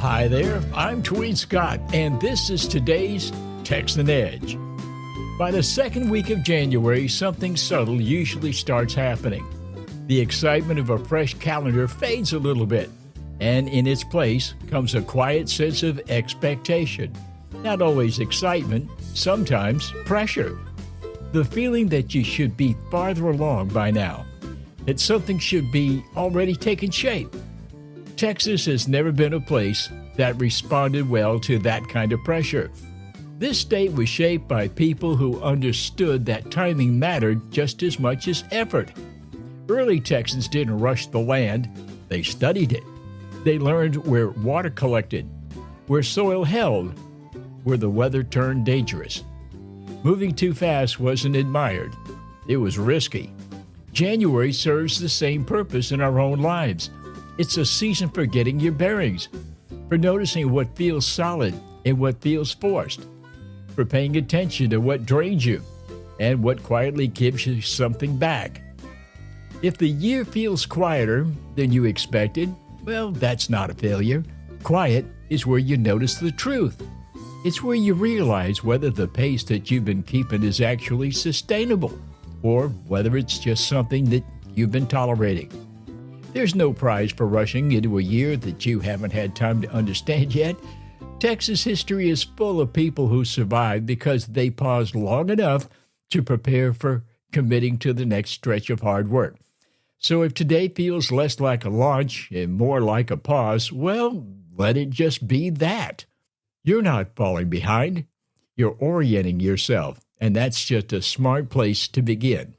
hi there. I'm Tweed Scott, and this is today's Texan Edge. By the second week of January, something subtle usually starts happening. The excitement of a fresh calendar fades a little bit, and in its place comes a quiet sense of expectation. Not always excitement, sometimes pressure. The feeling that you should be farther along by now, that something should be already taken shape. Texas has never been a place that responded well to that kind of pressure. This state was shaped by people who understood that timing mattered just as much as effort. Early Texans didn't rush the land, they studied it. They learned where water collected, where soil held, where the weather turned dangerous. Moving too fast wasn't admired. It was risky. January serves the same purpose in our own lives. It's a season for getting your bearings, for noticing what feels solid and what feels forced, for paying attention to what drains you and what quietly gives you something back. If the year feels quieter than you expected, well, that's not a failure. Quiet is where you notice the truth. It's where you realize whether the pace that you've been keeping is actually sustainable or whether it's just something that you've been tolerating. There's no prize for rushing into a year that you haven't had time to understand yet. Texas history is full of people who survived because they paused long enough to prepare for committing to the next stretch of hard work. So if today feels less like a launch and more like a pause, well, let it just be that. You're not falling behind. You're orienting yourself, and that's just a smart place to begin.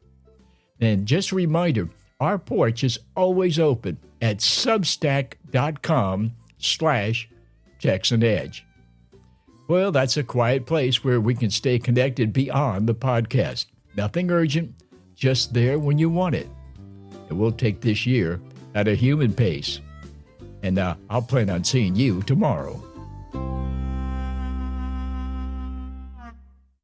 And just a reminder, our porch is always open at substack.com/Texan Edge. Well, that's a quiet place where we can stay connected beyond the podcast. Nothing urgent, just there when you want it. And we'll take this year at a human pace. And I'll plan on seeing you tomorrow.